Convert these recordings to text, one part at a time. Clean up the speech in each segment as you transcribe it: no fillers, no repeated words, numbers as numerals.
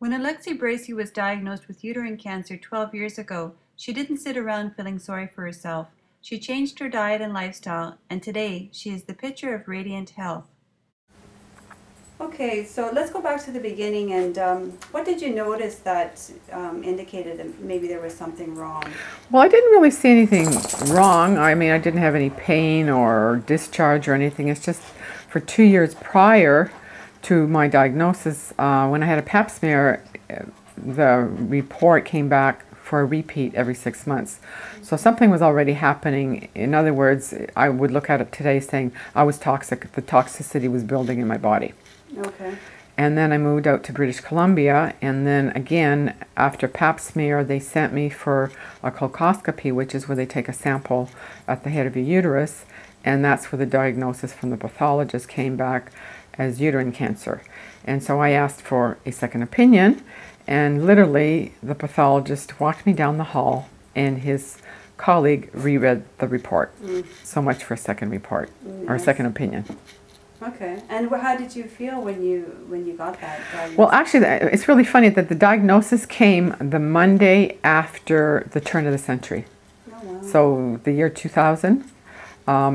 When Alexi Bracey was diagnosed with uterine cancer 12 years ago, she didn't sit around feeling sorry for herself. She changed her diet and lifestyle, and today she is the picture of radiant health. Okay, so let's go back to the beginning, and what did you notice that indicated that maybe there was something wrong? Well, I didn't really see anything wrong. I mean, I didn't have any pain or discharge or anything. It's just for 2 years prior to my diagnosis, when I had a pap smear, the report came back for a repeat every 6 months. So something was already happening. In other words, I would look at it today saying I was toxic. The toxicity was building in my body. Okay. And then I moved out to British Columbia, and then again, after pap smear, they sent me for a colposcopy, which is where they take a sample at the head of your uterus, and that's where the diagnosis from the pathologist came back as uterine cancer. And so I asked for a second opinion, and literally the pathologist walked me down the hall, and his colleague reread the report. So much for a second report, or a second opinion. Okay, and how did you feel when you got that diagnosis? Well, actually, it's really funny that the diagnosis came the Monday after the turn of the century. Oh, wow. So the year 2000,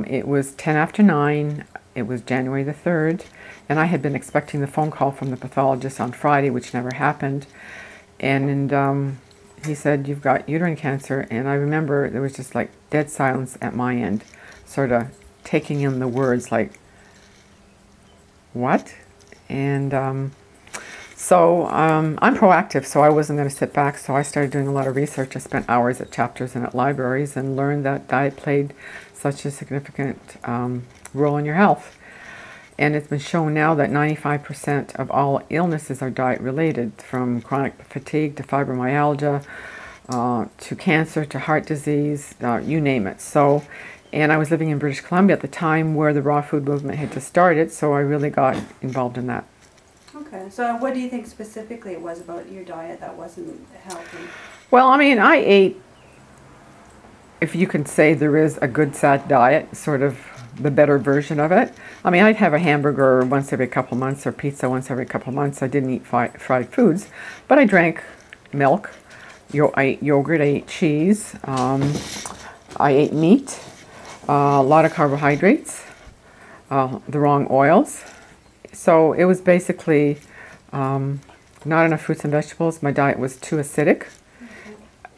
it was 10 after 9, it was January the 3rd, and I had been expecting the phone call from the pathologist on Friday, which never happened. And he said, "You've got uterine cancer," and I remember there was just like dead silence at my end, sort of taking in the words like, what? And so I'm proactive, so I wasn't going to sit back, so I started doing a lot of research. I spent hours at chapters and at libraries and learned that diet played such a significant role in your health. And it's been shown now that 95% of all illnesses are diet related, from chronic fatigue to fibromyalgia, to cancer, to heart disease, you name it. So, and I was living in British Columbia at the time where the raw food movement had just started, so I really got involved in that. Okay, so what do you think specifically it was about your diet that wasn't healthy? Well, I mean, I ate, if you can say there is a good sad diet, sort of the better version of it. I mean, I'd have a hamburger once every couple months or pizza once every couple months. I didn't eat fried foods, but I drank milk, I ate yogurt, I ate cheese, I ate meat. A lot of carbohydrates, the wrong oils. So it was basically not enough fruits and vegetables. My diet was too acidic.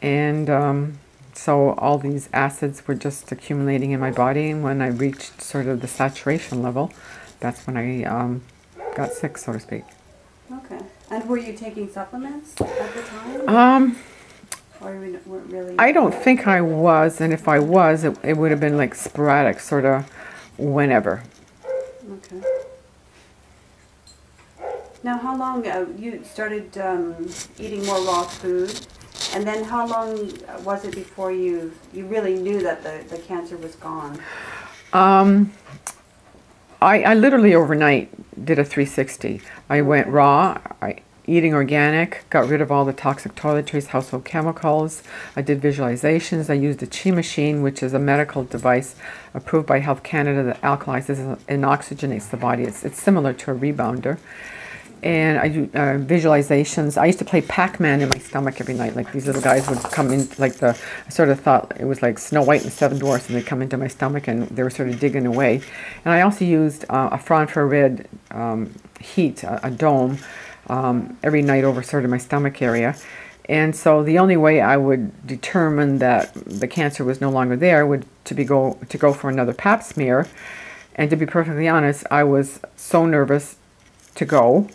And so all these acids were just accumulating in my body. And when I reached sort of the saturation level, that's when I got sick, so to speak. Okay. And were you taking supplements at the time? Or you weren't really? I don't think I was, and if I was, it would have been like sporadic, sort of whenever. Okay. Now, how long you started eating more raw food, and then how long was it before you really knew that the cancer was gone? I literally overnight did a 360. I went raw. Eating organic, got rid of all the toxic toiletries, household chemicals. I did visualizations. I used a chi machine, which is a medical device approved by Health Canada that alkalizes and oxygenates the body. It's similar to a rebounder. And I do visualizations. I used to play Pac-Man in my stomach every night. Like these little guys would come in, like I sort of thought it was like Snow White and the Seven Dwarfs, and they'd come into my stomach and they were sort of digging away. And I also used a infrared heat, a dome, every night over sort of my stomach area. And so the only way I would determine that the cancer was no longer there would to go for another pap smear. And to be perfectly honest, I was so nervous to go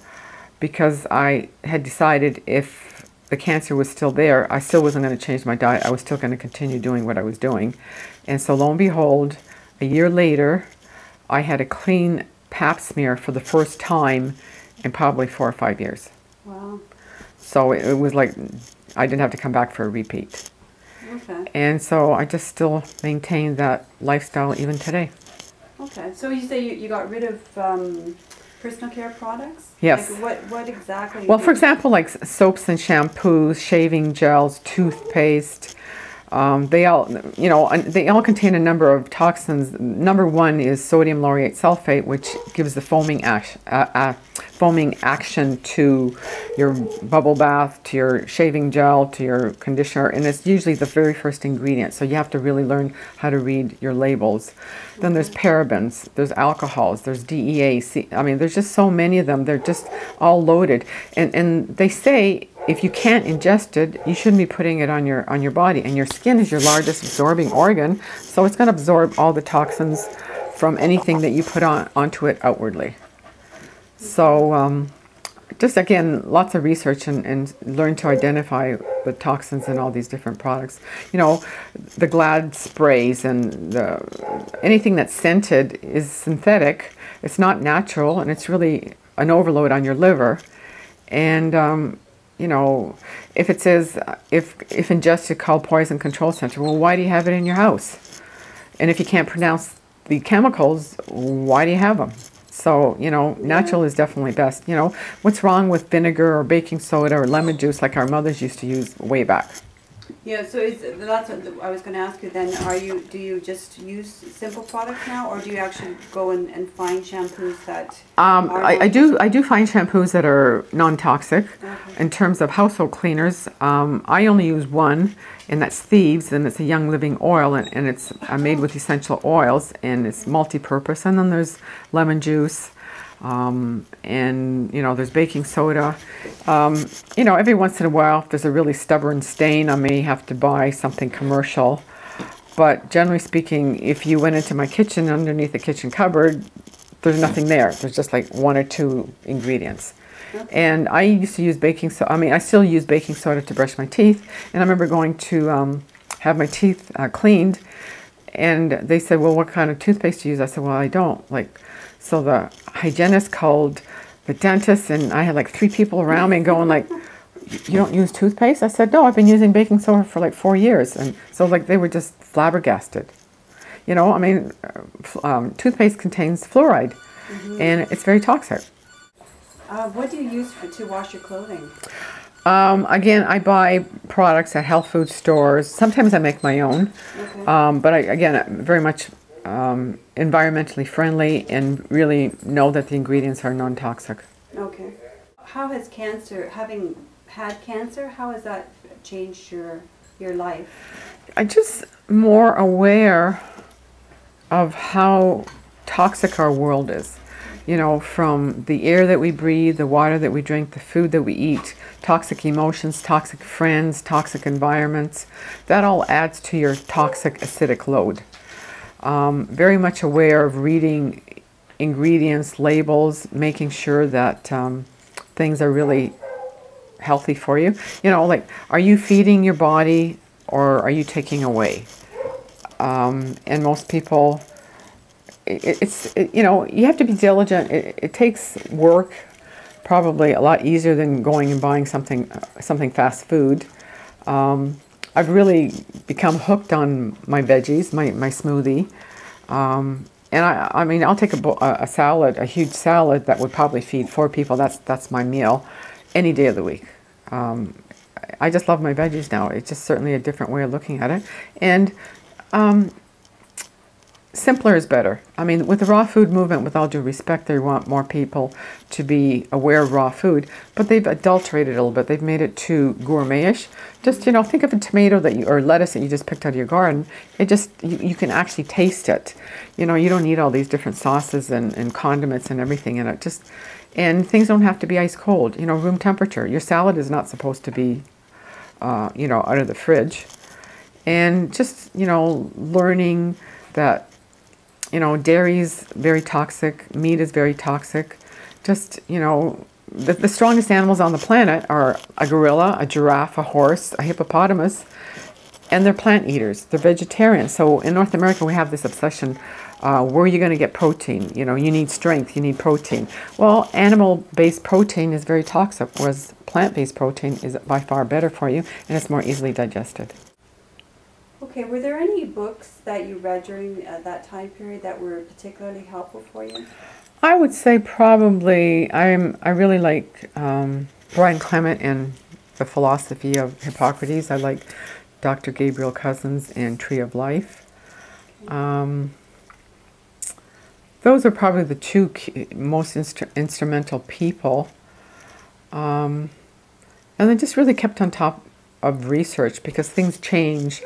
because I had decided if the cancer was still there, I still wasn't going to change my diet. I was still going to continue doing what I was doing. And so lo and behold, a year later, I had a clean pap smear for the first time in probably 4 or 5 years. Wow. So it was like I didn't have to come back for a repeat. Okay. And so I just still maintain that lifestyle even today. Okay. So you say you got rid of personal care products? Yes. Like what exactly? Well, for example, like soaps and shampoos, shaving gels, toothpaste, They all, they all contain a number of toxins. Number one is sodium lauryate sulfate, which gives the foaming action to your bubble bath, to your shaving gel, to your conditioner, and it's usually the very first ingredient. So you have to really learn how to read your labels. Then there's parabens, there's alcohols, there's DEA. I mean, there's just so many of them. They're just all loaded, and they say, if you can't ingest it, you shouldn't be putting it on your body. And your skin is your largest absorbing organ, so it's going to absorb all the toxins from anything that you put onto it outwardly. So just again, lots of research and learn to identify the toxins in all these different products. The Glad sprays and anything that's scented is synthetic. It's not natural, and it's really an overload on your liver. And if it says, if ingested, call Poison Control Center, well, why do you have it in your house? And if you can't pronounce the chemicals, why do you have them? So, natural is definitely best. What's wrong with vinegar or baking soda or lemon juice like our mothers used to use way back? Yeah, so that's what I was going to ask you then. Do you just use simple products now, or do you actually go and find shampoos that I do find shampoos that are non-toxic. Okay. In terms of household cleaners, I only use one, and that's Thieves, and it's a Young Living oil, and it's made with essential oils, and it's multi-purpose. And then there's lemon juice, and there's baking soda. Every once in a while, if there's a really stubborn stain, I may have to buy something commercial. But generally speaking, if you went into my kitchen, underneath the kitchen cupboard, there's nothing there. There's just like one or two ingredients. Okay. And I used to use baking soda. I still use baking soda to brush my teeth. And I remember going to have my teeth cleaned, and they said, well, what kind of toothpaste do you use? I said, well, I don't. So the hygienist called the dentist, and I had like 3 people around me going like, you don't use toothpaste? I said, no, I've been using baking soda for like 4 years. And so they were just flabbergasted. Toothpaste contains fluoride, and it's very toxic. What do you use to wash your clothing? Again, I buy products at health food stores. Sometimes I make my own, okay. But I'm very much environmentally friendly and really know that the ingredients are non-toxic. Okay. How has having had cancer, how has that changed your life? I'm just more aware of how toxic our world is. From the air that we breathe, the water that we drink, the food that we eat, toxic emotions, toxic friends, toxic environments. That all adds to your toxic acidic load. Very much aware of reading ingredients, labels, making sure that things are really healthy for you. Are you feeding your body or are you taking away? And most people, you have to be diligent. It takes work, probably a lot easier than going and buying something fast food. I've really become hooked on my veggies, my smoothie. And I'll take a salad, a huge salad that would probably feed 4 people. That's my meal any day of the week. I just love my veggies now. It's just certainly a different way of looking at it. And simpler is better. With the raw food movement, with all due respect, they want more people to be aware of raw food, but they've adulterated it a little bit. They've made it too gourmet-ish. Just, think of a tomato or lettuce that you just picked out of your garden. It just, you can actually taste it. You don't need all these different sauces and condiments and everything in it. And things don't have to be ice cold. Room temperature. Your salad is not supposed to be, out of the fridge. And just, learning that dairy is very toxic, meat is very toxic. Just, the strongest animals on the planet are a gorilla, a giraffe, a horse, a hippopotamus, and they're plant eaters. They're vegetarians. So in North America, we have this obsession, where are you going to get protein? You need strength, you need protein. Well, animal-based protein is very toxic, whereas plant-based protein is by far better for you, and it's more easily digested. Okay, were there any books that you read during that time period that were particularly helpful for you? I would say probably I really like Brian Clement and the philosophy of Hippocrates. I like Dr. Gabriel Cousens and Tree of Life. Those are probably the two most instrumental people. And they just really kept on top of research because things change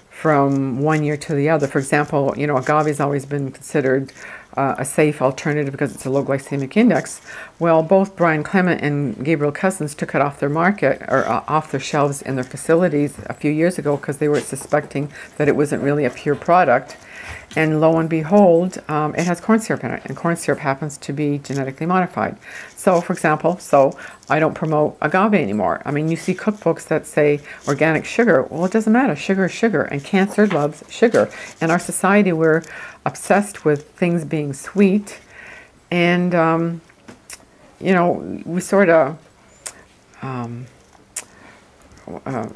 from one year to the other. For example, you know, agave has always been considered a safe alternative because it's a low glycemic index. Well, both Brian Clement and Gabriel Cousens took it off their market or off their shelves in their facilities a few years ago because they were suspecting that it wasn't really a pure product. And lo and behold, it has corn syrup in it, and corn syrup happens to be genetically modified. So, for example, I don't promote agave anymore. I mean, you see cookbooks that say organic sugar. Well, it doesn't matter. Sugar is sugar, and cancer loves sugar. In our society, we're obsessed with things being sweet, and you know, we sort of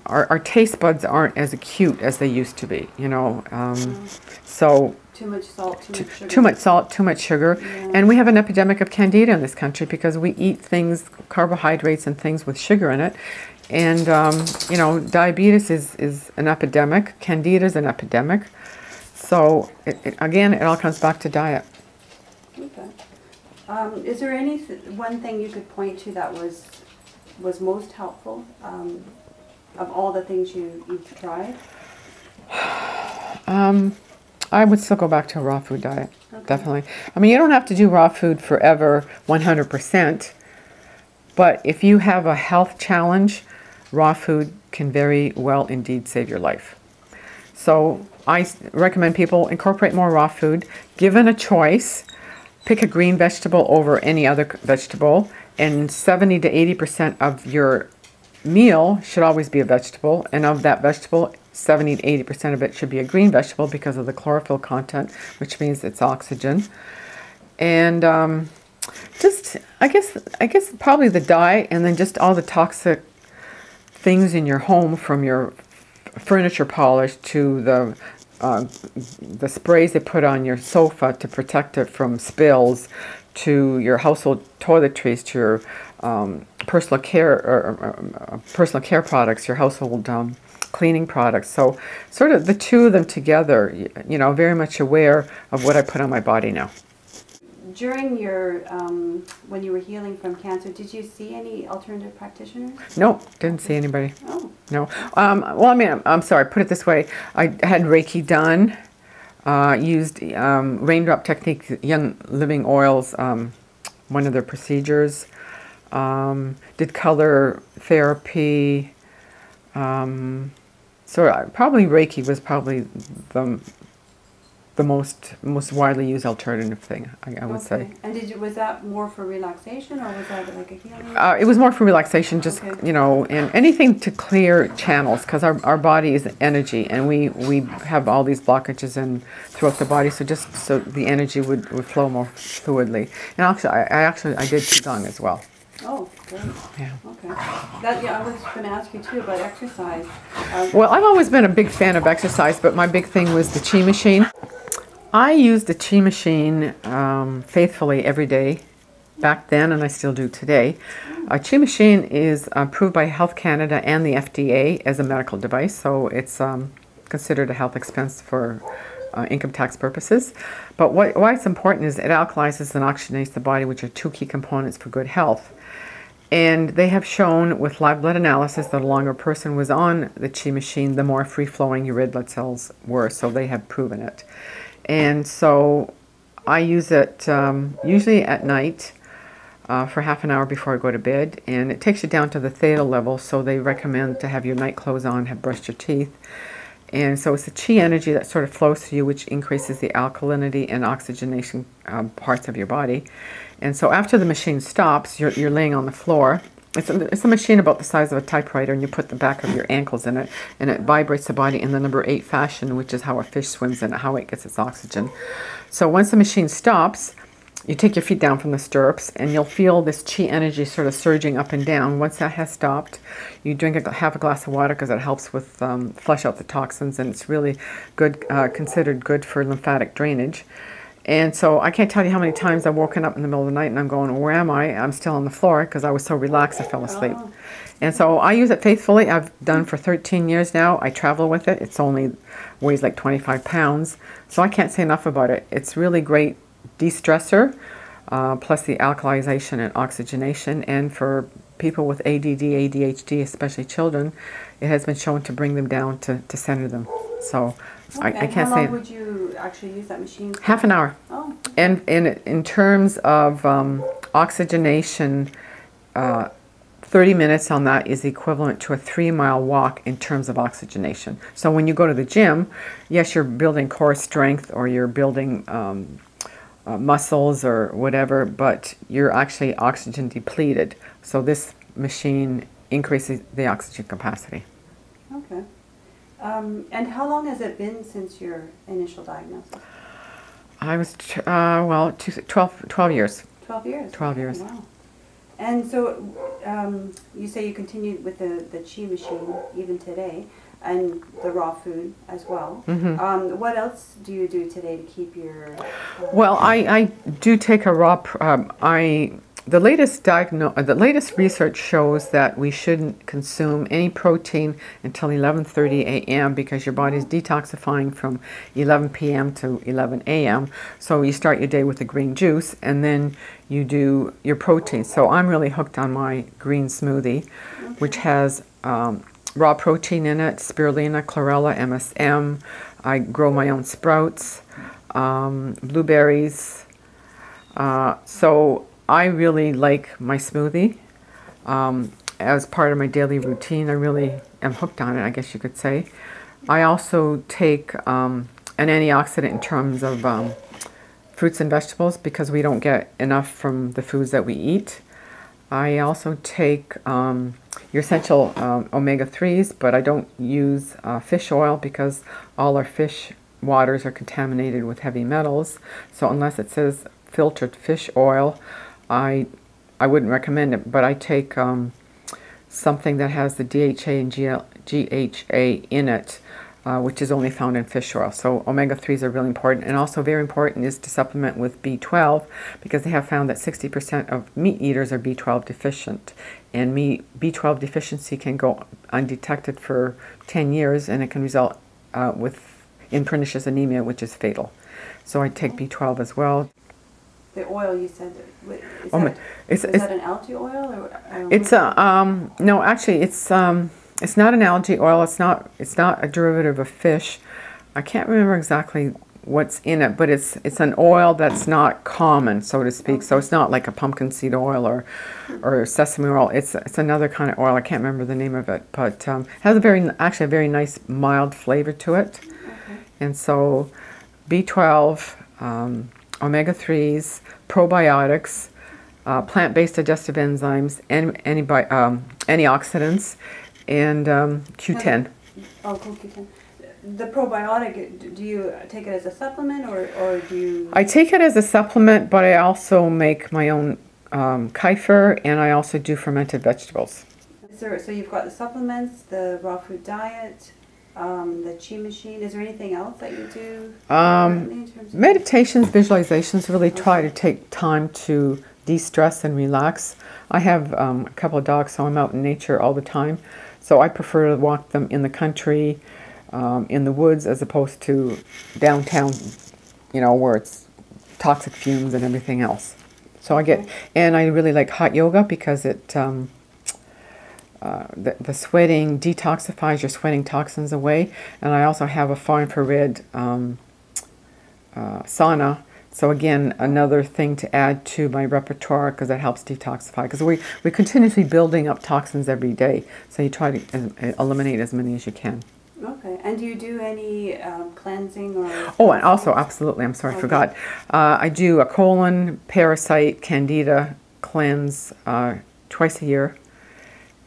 our taste buds aren't as acute as they used to be. You know, so. Too much salt, too much sugar. Too much salt, too much sugar. Yeah. And we have an epidemic of candida in this country because we eat things, carbohydrates and things with sugar in it. And, you know, diabetes is an epidemic. Candida is an epidemic. So, again, it all comes back to diet. Okay. Is there one thing you could point to that was most helpful of all the things you've tried? I would still go back to a raw food diet, definitely. I mean, you don't have to do raw food forever, 100%, but if you have a health challenge, raw food can very well indeed save your life. So I recommend people incorporate more raw food. Given a choice, pick a green vegetable over any other vegetable, and 70 to 80% of your meal should always be a vegetable, and of that vegetable, 70 to 80% of it should be a green vegetable because of the chlorophyll content, which means it's oxygen. And just, I guess probably the diet, and then just all the toxic things in your home, from your furniture polish to the sprays they put on your sofa to protect it from spills, to your household toiletries, to your personal care products, your household cleaning products. So sort of the two of them together, you know, very much aware of what I put on my body now. During your, when you were healing from cancer, did you see any alternative practitioners? No, didn't see anybody. Oh. No. Well, I mean, I'm sorry, put it this way. I had Reiki done, used raindrop technique, Young Living Oils, one of their procedures, did color therapy. So probably Reiki was probably the most widely used alternative thing, I would say. And was that more for relaxation, or was that like a healing? It was more for relaxation, just, you know, and anything to clear channels, because our body is energy, and we have all these blockages throughout the body, so just so the energy would flow more fluidly. And actually, I did Qigong as well. Oh, great. Yeah. Okay. I was going to ask you too about exercise. Well, I've always been a big fan of exercise, but my big thing was the Qi machine. I used the Qi machine faithfully every day back then, and I still do today. A Qi machine is approved by Health Canada and the FDA as a medical device, so it's considered a health expense for income tax purposes. But why it's important is it alkalizes and oxygenates the body, which are two key components for good health. And they have shown with live blood analysis that the longer a person was on the Qi machine, the more free-flowing your red blood cells were, so they have proven it. And so I use it usually at night for half an hour before I go to bed, and it takes you down to the theta level, so they recommend to have your night clothes on, have brushed your teeth. And so it's the Qi energy that sort of flows through you, which increases the alkalinity and oxygenation parts of your body. And so after the machine stops, you're laying on the floor. It's a machine about the size of a typewriter, and you put the back of your ankles in it, and it vibrates the body in the number 8 fashion, which is how a fish swims in it, how it gets its oxygen. So once the machine stops, you take your feet down from the stirrups, and you'll feel this Qi energy sort of surging up and down. Once that has stopped, you have a glass of water because it helps with flush out the toxins, and it's really good, considered good for lymphatic drainage. And so I can't tell you how many times I've woken up in the middle of the night and I'm going, where am I? I'm still on the floor because I was so relaxed I fell asleep. Oh. And so I use it faithfully. I've done for 13 years now. I travel with it. It's only weighs like 25 pounds. So I can't say enough about it. It's really great de-stressor, plus the alkalization and oxygenation. And for people with ADD, ADHD, especially children, it has been shown to bring them down, to center them. So Okay. I can't How say long would you actually use that machine for? half an hour. Oh. And in terms of oxygenation, 30 minutes on that is equivalent to a 3-mile walk in terms of oxygenation. So when you go to the gym, yes, you're building core strength or you're building muscles or whatever, but you're actually oxygen depleted. So this machine increases the oxygen capacity. Okay. And how long has it been since your initial diagnosis? I was, 12 years. 12 years? 12 years. Wow. And so you say you continued with the Chi machine even today, and the raw food as well. Mm-hmm. What else do you do today to keep your... Well, I do take a raw... The latest research shows that we shouldn't consume any protein until 11:30 a.m. because your body is detoxifying from 11 p.m. to 11 a.m. So you start your day with a green juice and then you do your protein. So I'm really hooked on my green smoothie, which has raw protein in it, spirulina, chlorella, MSM. I grow my own sprouts, blueberries. So I really like my smoothie as part of my daily routine. I really am hooked on it, I guess you could say. I also take an antioxidant in terms of fruits and vegetables because we don't get enough from the foods that we eat. I also take your essential omega-3s, but I don't use fish oil because all our fish waters are contaminated with heavy metals. So unless it says filtered fish oil, I wouldn't recommend it, but I take something that has the DHA and GHA in it, which is only found in fish oil. So omega-3s are really important, and also very important is to supplement with B12 because they have found that 60% of meat eaters are B12 deficient, and B12 deficiency can go undetected for 10 years, and it can result in pernicious anemia, which is fatal. So I take B12 as well. The oil you said, is that an algae oil? Or, it's no, actually it's not an algae oil. It's not a derivative of fish. I can't remember exactly what's in it, but it's an oil that's not common, so to speak. So it's not like a pumpkin seed oil or sesame oil. It's another kind of oil. I can't remember the name of it, but has a very nice mild flavor to it. Okay. And so B12, omega-3s, probiotics, plant-based digestive enzymes, antioxidants, and Q10. Oh, Q10. The probiotic, do you take it as a supplement or do you... I take it as a supplement, but I also make my own kefir, and I also do fermented vegetables. So you've got the supplements, the raw food diet, the Chi machine. Is there anything else that you do? Meditations, visualizations, really try to take time to de-stress and relax. I have a couple of dogs, so I'm out in nature all the time. So I prefer to walk them in the country, in the woods, as opposed to downtown, where it's toxic fumes and everything else. So and I really like hot yoga because it, the sweating detoxifies your sweating toxins away. And I also have a far infrared sauna. So again, another thing to add to my repertoire because it helps detoxify. Because we're continuously building up toxins every day. So you try to eliminate as many as you can. Okay. And do you do any cleansing or... Oh, and also, absolutely, I'm sorry, I forgot. I do a colon, parasite, candida cleanse twice a year.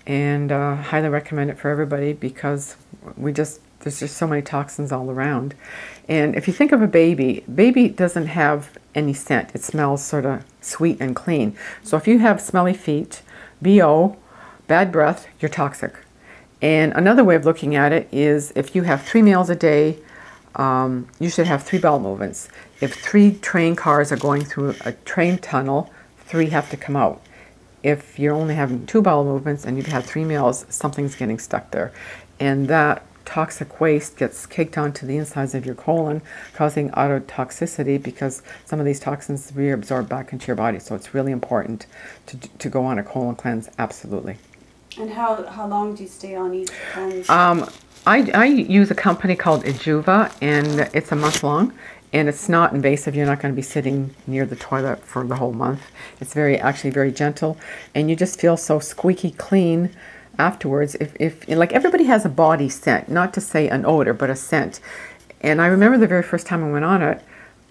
And highly recommend it for everybody because there's just so many toxins all around. And if you think of a baby doesn't have any scent. It smells sort of sweet and clean. So if you have smelly feet, BO, bad breath, you're toxic. And another way of looking at it is if you have 3 meals a day, you should have 3 bowel movements. If 3 train cars are going through a train tunnel, 3 have to come out. If you're only having 2 bowel movements and you've had 3 meals, something's getting stuck there. And that toxic waste gets caked onto the insides of your colon, causing autotoxicity because some of these toxins reabsorb back into your body. So it's really important to go on a colon cleanse, absolutely. And how long do you stay on each cleanse? I use a company called Ajooba, and it's a month long, and it's not invasive. You're not going to be sitting near the toilet for the whole month. It's actually very gentle, and you just feel so squeaky clean afterwards. If like, everybody has a body scent, not to say an odor, but a scent. And I remember the very first time I went on it,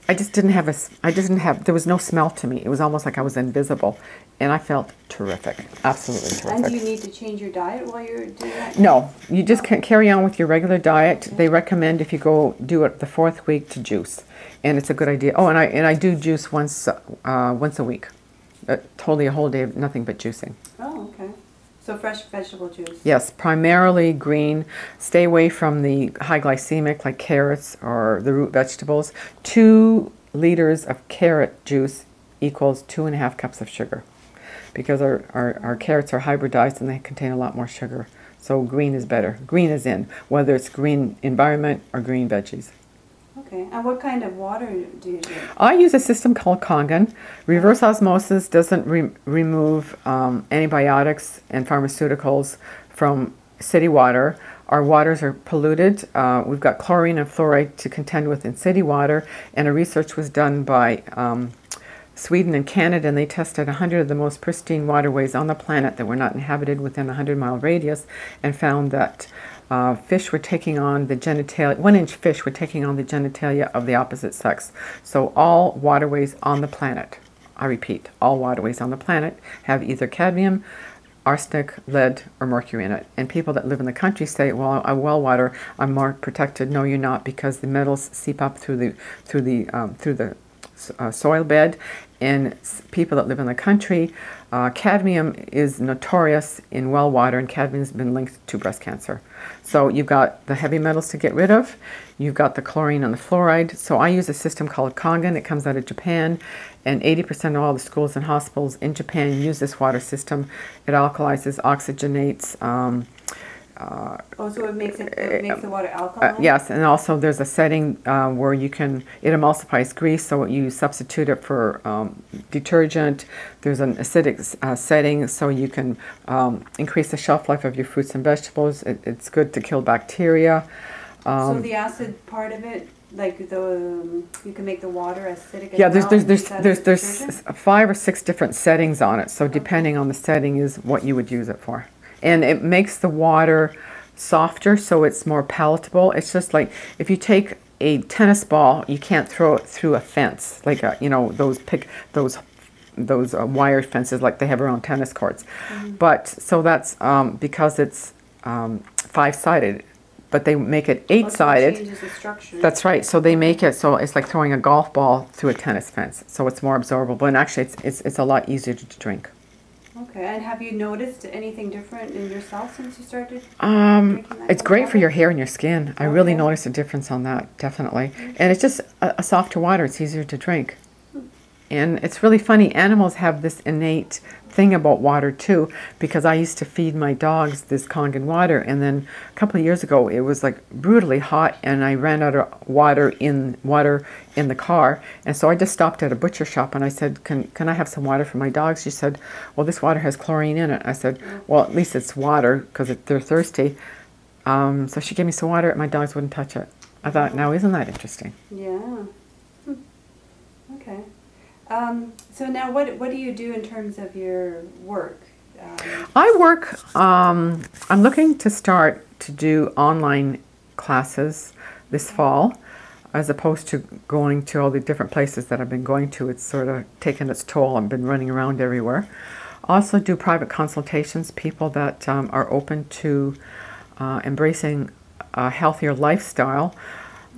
there was no smell to me. It was almost like I was invisible. And I felt terrific, absolutely terrific. And do you need to change your diet while you're doing that? No, you just can carry on with your regular diet. They recommend, if you go do it the 4th week, to juice. And it's a good idea. Oh, and I do juice once a week. Totally a whole day of nothing but juicing. Oh, okay. So fresh vegetable juice? Yes, primarily green. Stay away from the high glycemic, like carrots or the root vegetables. 2 liters of carrot juice equals 2.5 cups of sugar, because our carrots are hybridized and they contain a lot more sugar. So green is better. Green is in, whether it's green environment or green veggies. Okay, and what kind of water do you drink? I use a system called Kangen. Reverse osmosis doesn't remove antibiotics and pharmaceuticals from city water. Our waters are polluted. We've got chlorine and fluoride to contend with in city water, and a research was done by Sweden and Canada, and they tested 100 of the most pristine waterways on the planet that were not inhabited within a 100-mile radius, and found that fish were taking on the genitalia, 1-inch fish were taking on the genitalia of the opposite sex. So all waterways on the planet, I repeat, all waterways on the planet have either cadmium, arsenic, lead, or mercury in it. And people that live in the country say, well, well water, I'm more protected. No, you're not, because the metals seep up through the soil bed. And people that live in the country, cadmium is notorious in well water, and cadmium has been linked to breast cancer. So you've got the heavy metals to get rid of, you've got the chlorine and the fluoride. So I use a system called Kangen. It comes out of Japan, and 80% of all the schools and hospitals in Japan use this water system. It alkalizes, oxygenates. So it makes the water alkaline? Yes, and also there's a setting where it emulsifies grease, so you substitute it for detergent. There's an acidic setting, so you can increase the shelf life of your fruits and vegetables. It's good to kill bacteria. So the acid part of it, like you can make the water acidic as yeah, well? there's 5 or 6 different settings on it, so depending on the setting is what you would use it for. And it makes the water softer, so it's more palatable. It's just like if you take a tennis ball, you can't throw it through a fence, like those wire fences like they have around tennis courts. Mm-hmm. But so that's because it's 5-sided, but they make it 8-sided. So it changes the structure. That's right. So they make it so it's like throwing a golf ball through a tennis fence. So it's more absorbable, and actually it's a lot easier to drink. Okay, and have you noticed anything different in yourself since you started drinking that? It's great for your hair and your skin. I really noticed a difference on that, definitely. And it's just a softer water. It's easier to drink. And it's really funny. Animals have this innate thing about water too, because I used to feed my dogs this Kangen water, and then a couple of years ago it was like brutally hot, and I ran out of water in the car, and so I just stopped at a butcher shop and I said, can I have some water for my dogs? She said, well, this water has chlorine in it. I said, well, at least it's water because they're thirsty. So she gave me some water, and my dogs wouldn't touch it. I thought, now isn't that interesting? Yeah. Okay. So now what do you do in terms of your work? I work, I'm looking to start to do online classes this fall, as opposed to going to all the different places that I've been going to. It's sort of taken its toll. I've been running around everywhere. Also do private consultations, people that are open to embracing a healthier lifestyle,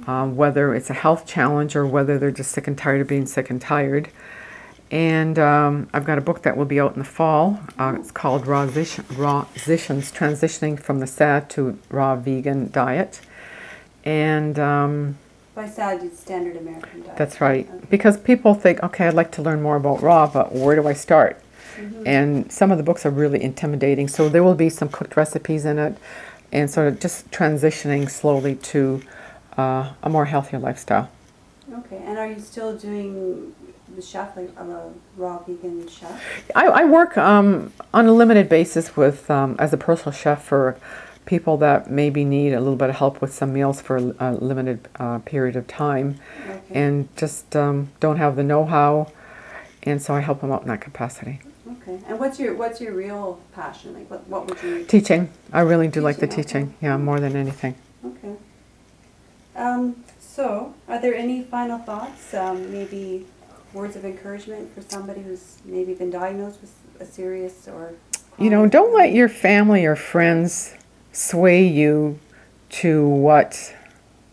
whether it's a health challenge or whether they're just sick and tired of being sick and tired. And I've got a book that will be out in the fall. It's called Raw Positions, Transitioning from the SAD to Raw Vegan Diet. And By SAD, it's standard American diet. That's right. Okay. Because people think, okay, I'd like to learn more about raw, but where do I start? And some of the books are really intimidating, so there will be some cooked recipes in it, and sort of just transitioning slowly to a more healthier lifestyle. Okay, and are you still doing the chef, like a raw vegan chef? I work on a limited basis with as a personal chef for people that maybe need a little bit of help with some meals for a limited period of time, Okay. and just don't have the know-how, and so I help them out in that capacity. Okay, and what's your real passion? Like, what would you? Teaching. I really do like the Teaching, teaching. okay. Yeah, more than anything. Okay. So, are there any final thoughts? Maybe words of encouragement for somebody who's maybe been diagnosed with a serious or You know, don't let your family or friends sway you to what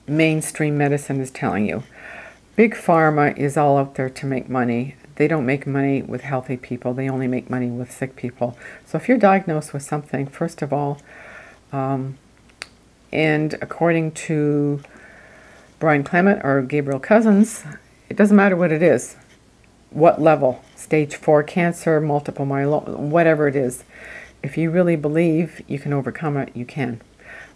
mainstream medicine is telling you. Big pharma is all out there to make money. They don't make money with healthy people. They only make money with sick people. So if you're diagnosed with something, first of all, and according to Brian Clement or Gabriel Cousins, it doesn't matter what it is, what level, stage 4 cancer, multiple myeloma, whatever it is. If you really believe you can overcome it, you can.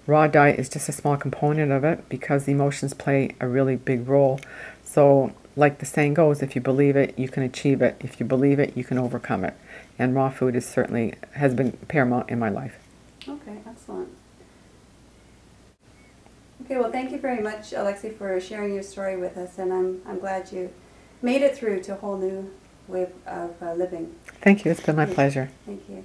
Raw diet is just a small component of it because emotions play a really big role. So like the saying goes, if you believe it, you can achieve it. If you believe it, you can overcome it. And raw food is certainly has been paramount in my life. Okay, excellent. Okay, well, thank you very much, Alexi, for sharing your story with us, and I'm glad you made it through to a whole new way of living. Thank you. It's been my pleasure. Thank you.